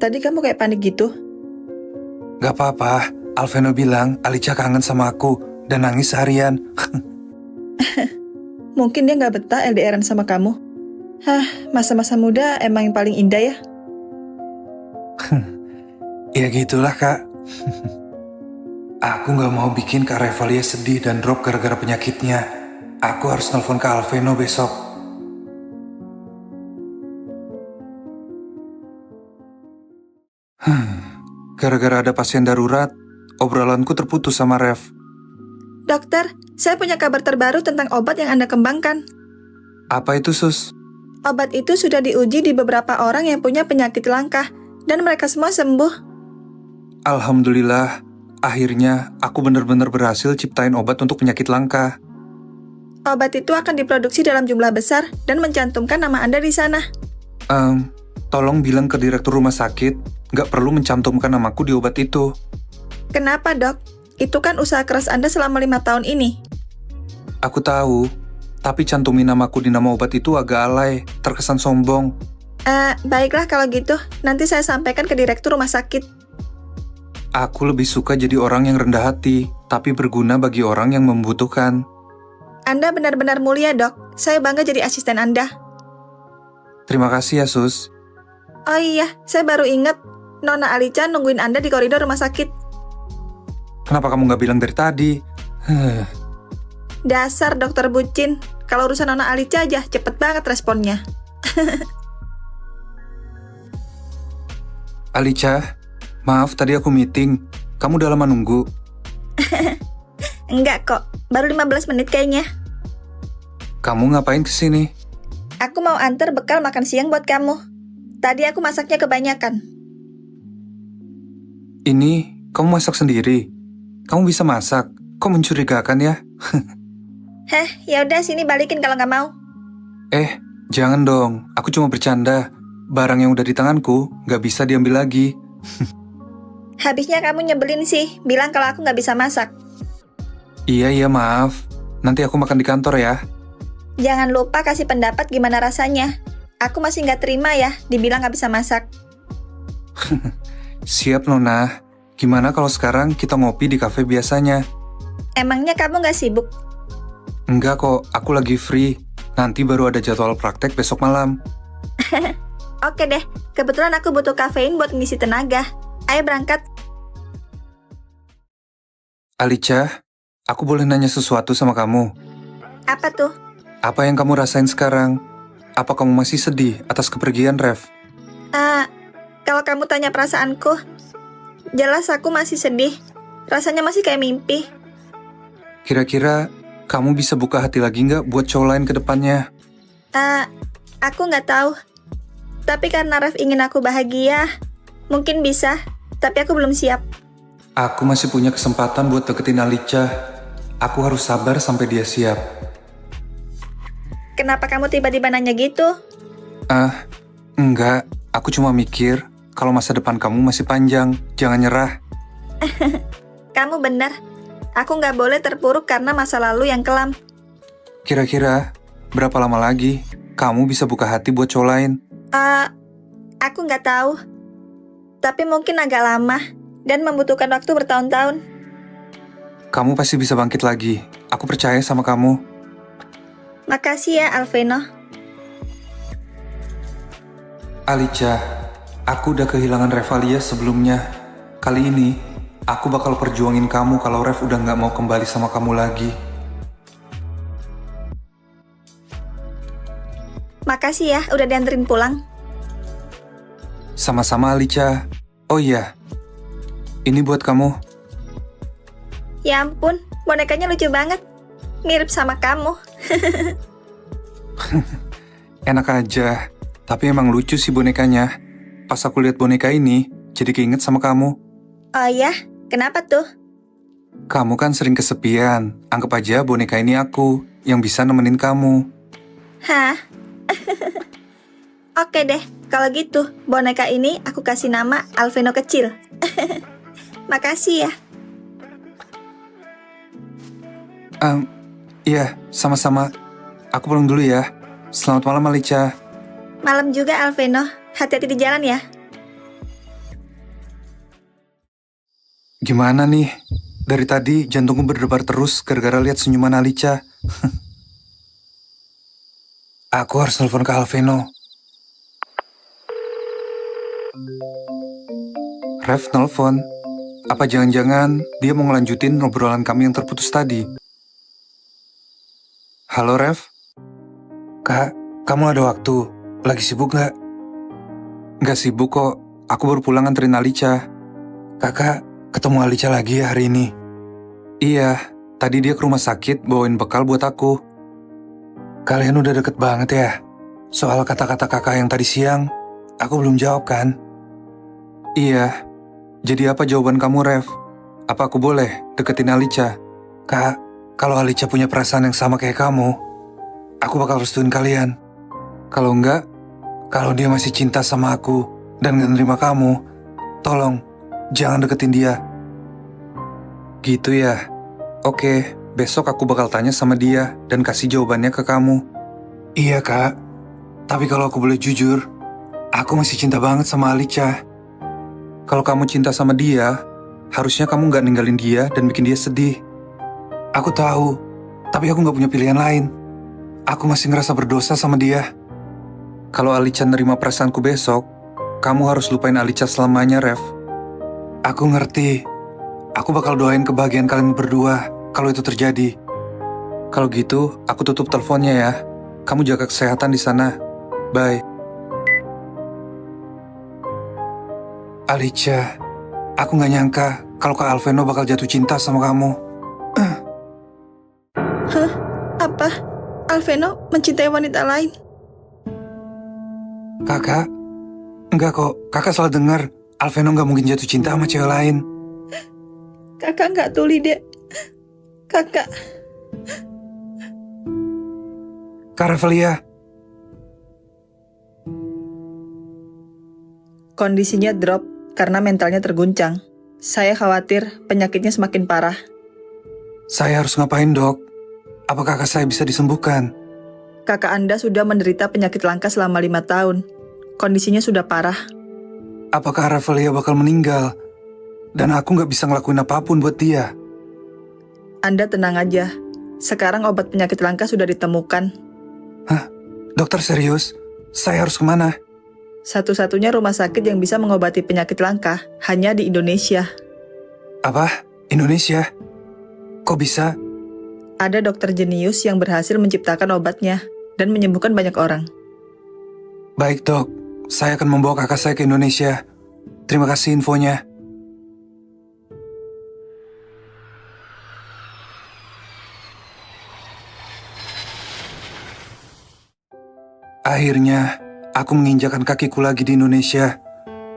Tadi kamu kayak panik gitu. Gak apa-apa, Alveno bilang Alicia kangen sama aku dan nangis seharian. Mungkin dia nggak betah LDRan sama kamu. Hah, masa-masa muda emang yang paling indah ya. Ya gitulah, Kak. Aku gak mau bikin Kak Revalia sedih dan drop gara-gara penyakitnya. Aku harus nelfon Kak Alveno besok. Gara-gara ada pasien darurat, obrolanku terputus sama Rev. Dokter, saya punya kabar terbaru tentang obat yang Anda kembangkan. Apa itu, Sus? Obat itu sudah diuji di beberapa orang yang punya penyakit langka, dan mereka semua sembuh. Alhamdulillah, akhirnya aku benar-benar berhasil ciptain obat untuk penyakit langka. Obat itu akan diproduksi dalam jumlah besar dan mencantumkan nama Anda di sana. Tolong bilang ke direktur rumah sakit, nggak perlu mencantumkan namaku di obat itu. Kenapa, Dok? Itu kan usaha keras Anda selama 5 tahun ini. Aku tahu, tapi cantumin namaku di nama obat itu agak alay, terkesan sombong. Baiklah kalau gitu, nanti saya sampaikan ke direktur rumah sakit. Aku lebih suka jadi orang yang rendah hati, tapi berguna bagi orang yang membutuhkan. Anda benar-benar mulia, Dok. Saya bangga jadi asisten Anda. Terima kasih ya, Sus. Oh iya, saya baru ingat. Nona Alicia nungguin Anda di koridor rumah sakit. Kenapa kamu nggak bilang dari tadi? Dasar dokter bucin. Kalau urusan Nona Alicia aja, cepet banget responnya. Alicia, maaf tadi aku meeting. Kamu udah lama nunggu? Enggak kok, baru 15 menit kayaknya. Kamu ngapain kesini? Aku mau antar bekal makan siang buat kamu. Tadi aku masaknya kebanyakan. Ini, kamu masak sendiri? Kamu bisa masak? Kok mencurigakan ya? Heh, yaudah sini balikin kalau nggak mau. Jangan dong. Aku cuma bercanda. Barang yang udah di tanganku nggak bisa diambil lagi. Habisnya kamu nyebelin sih, bilang kalau aku nggak bisa masak. Iya, maaf. Nanti aku makan di kantor ya. Jangan lupa kasih pendapat gimana rasanya. Aku masih nggak terima ya, dibilang nggak bisa masak. Siap, Nona. Gimana kalau sekarang kita ngopi di kafe biasanya? Emangnya kamu nggak sibuk? Enggak kok, aku lagi free. Nanti baru ada jadwal praktek besok malam. Oke deh, kebetulan aku butuh kafein buat ngisi tenaga. Ayo berangkat. Alicia, aku boleh nanya sesuatu sama kamu? Apa tuh? Apa yang kamu rasain sekarang? Apa kamu masih sedih atas kepergian Rev? Kalau kamu tanya perasaanku, jelas aku masih sedih. Rasanya masih kayak mimpi. Kira-kira kamu bisa buka hati lagi nggak buat cowok lain ke depannya? Aku nggak tahu. Tapi karena Rev ingin aku bahagia, mungkin bisa. Tapi aku belum siap. Aku masih punya kesempatan buat deketin Alicia. Aku harus sabar sampai dia siap. Kenapa kamu tiba-tiba nanya gitu? Enggak. Aku cuma mikir, kalau masa depan kamu masih panjang, jangan nyerah. Kamu benar. Aku nggak boleh terpuruk karena masa lalu yang kelam. Kira-kira, berapa lama lagi kamu bisa buka hati buat cowok lain? Aku nggak tahu. Tapi mungkin agak lama dan membutuhkan waktu bertahun-tahun. Kamu pasti bisa bangkit lagi. Aku percaya sama kamu. Makasih ya, Alveno. Alicia, aku udah kehilangan Revalia sebelumnya. Kali ini, aku bakal perjuangin kamu kalau Rev udah gak mau kembali sama kamu lagi. Makasih ya, udah dianterin pulang. Sama-sama, Alicia. Oh iya, ini buat kamu. Ya ampun, bonekanya lucu banget. Mirip sama kamu. Enak aja, tapi emang lucu sih bonekanya. Pas aku lihat boneka ini, jadi keinget sama kamu. Oh ya, kenapa tuh? Kamu kan sering kesepian. Anggap aja boneka ini aku yang bisa nemenin kamu. Hah? Oke deh, kalau gitu boneka ini aku kasih nama Alveno kecil. Makasih ya. Iya, sama-sama. Aku pulang dulu ya. Selamat malam, Alicia. Malam juga Alveno. Hati-hati di jalan ya. Gimana nih? Dari tadi jantungku berdebar terus gara-gara lihat senyuman Alicia. Aku harus telepon ke Alveno. Ref nelfon. Apa jangan-jangan dia mau ngelanjutin obrolan kami yang terputus tadi? Halo Ref? Kak, kamu ada waktu? Lagi sibuk nggak? Nggak sibuk kok. Aku baru pulang nganterin Alicia. Kakak, ketemu Alicia lagi ya hari ini? Iya, tadi dia ke rumah sakit bawain bekal buat aku. Kalian udah deket banget ya? Soal kata-kata kakak yang tadi siang, aku belum jawab kan? Iya. Jadi apa jawaban kamu, Ref? Apa aku boleh deketin Alicia? Kak, kalau Alicia punya perasaan yang sama kayak kamu, aku bakal restuin kalian. Kalau enggak, kalau dia masih cinta sama aku dan gak nerima kamu, tolong jangan deketin dia. Gitu ya? Oke, besok aku bakal tanya sama dia dan kasih jawabannya ke kamu. Iya, Kak. Tapi kalau aku boleh jujur, aku masih cinta banget sama Alicia. Kalau kamu cinta sama dia, harusnya kamu gak ninggalin dia dan bikin dia sedih. Aku tahu, tapi aku gak punya pilihan lain. Aku masih ngerasa berdosa sama dia. Kalau Alicia nerima perasaanku besok, kamu harus lupain Alicia selamanya, Ref. Aku ngerti. Aku bakal doain kebahagiaan kalian berdua kalau itu terjadi. Kalau gitu, aku tutup teleponnya ya. Kamu jaga kesehatan di sana. Bye. Alicia, aku gak nyangka kalau Kak Alveno bakal jatuh cinta sama kamu. Hah? Apa? Alveno mencintai wanita lain? Kakak? Enggak kok, kakak salah dengar. Alveno gak mungkin jatuh cinta sama cewek lain. Kakak nggak tuli, Dek. Kakak. Kak Revalia. Kondisinya drop karena mentalnya terguncang. Saya khawatir penyakitnya semakin parah. Saya harus ngapain, Dok? Apa kakak saya bisa disembuhkan? Kakak Anda sudah menderita penyakit langka selama 5 tahun. Kondisinya sudah parah. Apakah Revalia bakal meninggal? Dan aku gak bisa ngelakuin apapun buat dia. Anda tenang aja. Sekarang obat penyakit langka sudah ditemukan. Hah? Dokter serius? Saya harus kemana? Satu-satunya rumah sakit yang bisa mengobati penyakit langka hanya di Indonesia. Apa? Indonesia? Kok bisa? Ada dokter jenius yang berhasil menciptakan obatnya dan menyembuhkan banyak orang. Baik, Dok. Saya akan membawa kakak saya ke Indonesia. Terima kasih infonya. Akhirnya, aku menginjakan kakiku lagi di Indonesia.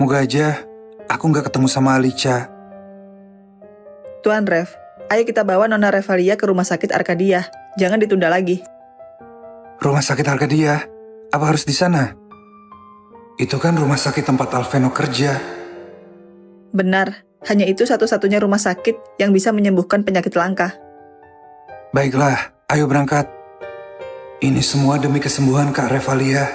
Moga aja aku nggak ketemu sama Alicia. Tuan Rev, ayo kita bawa Nona Revalia ke rumah sakit Arkadia. Jangan ditunda lagi. Rumah sakit Arkadia? Apa harus di sana? Itu kan rumah sakit tempat Alveno kerja. Benar, hanya itu satu-satunya rumah sakit yang bisa menyembuhkan penyakit langka. Baiklah, ayo berangkat. Ini semua demi kesembuhan Kak Revalia.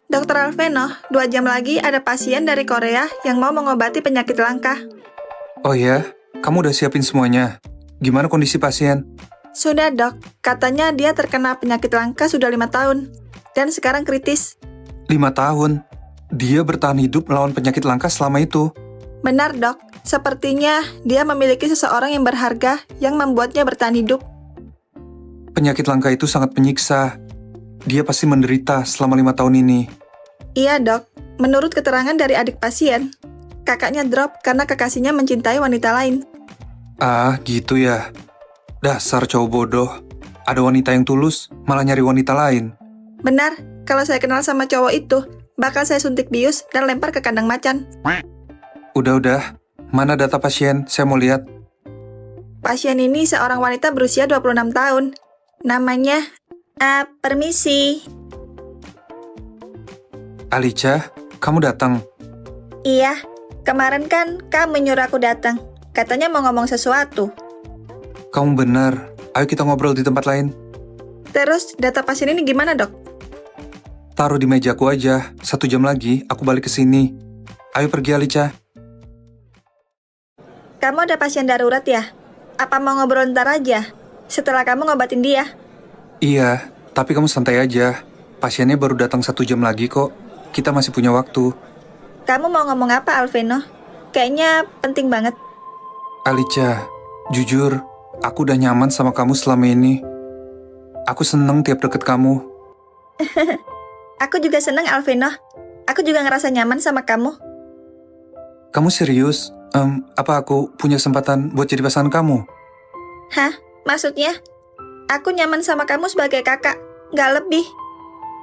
Dokter Alveno, 2 jam lagi ada pasien dari Korea yang mau mengobati penyakit langka. Oh ya, kamu udah siapin semuanya? Gimana kondisi pasien? Sudah dok, katanya dia terkena penyakit langka sudah 5 tahun. Dan sekarang kritis. 5 tahun? Dia bertahan hidup melawan penyakit langka selama itu? Benar dok, sepertinya dia memiliki seseorang yang berharga yang membuatnya bertahan hidup. Penyakit langka itu sangat menyiksa. Dia pasti menderita selama 5 tahun ini. Iya dok, menurut keterangan dari adik pasien, kakaknya drop karena kekasihnya mencintai wanita lain. Ah, gitu ya. Dasar cowok bodoh. Ada wanita yang tulus, malah nyari wanita lain. Benar, kalau saya kenal sama cowok itu, bakal saya suntik bius dan lempar ke kandang macan. Udah. Mana data pasien? Saya mau lihat. Pasien ini seorang wanita berusia 26 tahun. Namanya... permisi. Alicia, kamu datang. Iya, kemarin kan kamu nyuruh aku datang. Katanya mau ngomong sesuatu. Kamu benar. Ayo kita ngobrol di tempat lain. Terus, data pasien ini gimana dok? taruh di mejaku aja. 1 jam lagi aku balik ke sini. Ayo pergi Alicia. Kamu ada pasien darurat ya? Apa mau ngobrol ntar aja? Setelah kamu ngobatin dia. Iya, tapi kamu santai aja. Pasiennya baru datang 1 jam lagi kok. Kita masih punya waktu. Kamu mau ngomong apa, Alveno? Kayaknya penting banget. Alicia, jujur, aku udah nyaman sama kamu selama ini. Aku seneng tiap deket kamu. Aku juga seneng, Alveno. Aku juga ngerasa nyaman sama kamu. Kamu serius? Apa aku punya kesempatan buat jadi pasangan kamu? Hah? Maksudnya? Aku nyaman sama kamu sebagai kakak, nggak lebih.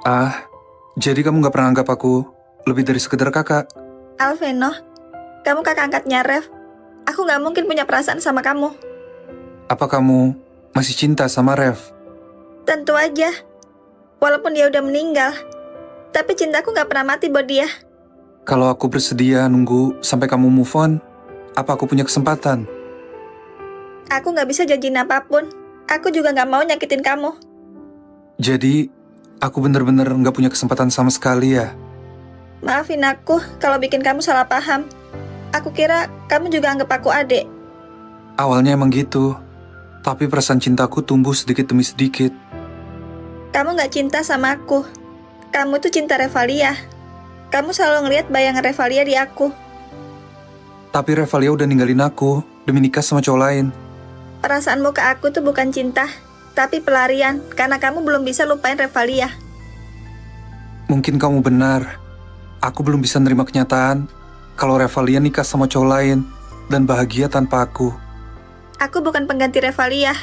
Ah, jadi kamu gak pernah anggap aku lebih dari sekedar kakak? Alveno, kamu kakak angkatnya Rev. Aku nggak mungkin punya perasaan sama kamu. Apa kamu masih cinta sama Rev? Tentu aja. Walaupun dia udah meninggal, tapi cintaku nggak pernah mati buat dia. Kalau aku bersedia nunggu sampai kamu move on, apa aku punya kesempatan? Aku nggak bisa janjiin apapun. Aku juga nggak mau nyakitin kamu. Jadi, aku bener-bener gak punya kesempatan sama sekali ya? Maafin aku kalau bikin kamu salah paham. Aku kira kamu juga anggap aku adik. Awalnya emang gitu, tapi perasaan cintaku tumbuh sedikit demi sedikit. Kamu nggak cinta sama aku. Kamu tuh cinta Revalia. Kamu selalu ngelihat bayangan Revalia di aku. Tapi Revalia udah ninggalin aku demi nikah sama cowok lain. Perasaanmu ke aku tuh bukan cinta, tapi pelarian karena kamu belum bisa lupain Revalia. Mungkin kamu benar. Aku belum bisa nerima kenyataan kalau Revalia nikah sama cowok lain dan bahagia tanpa aku. Aku bukan pengganti Revalia.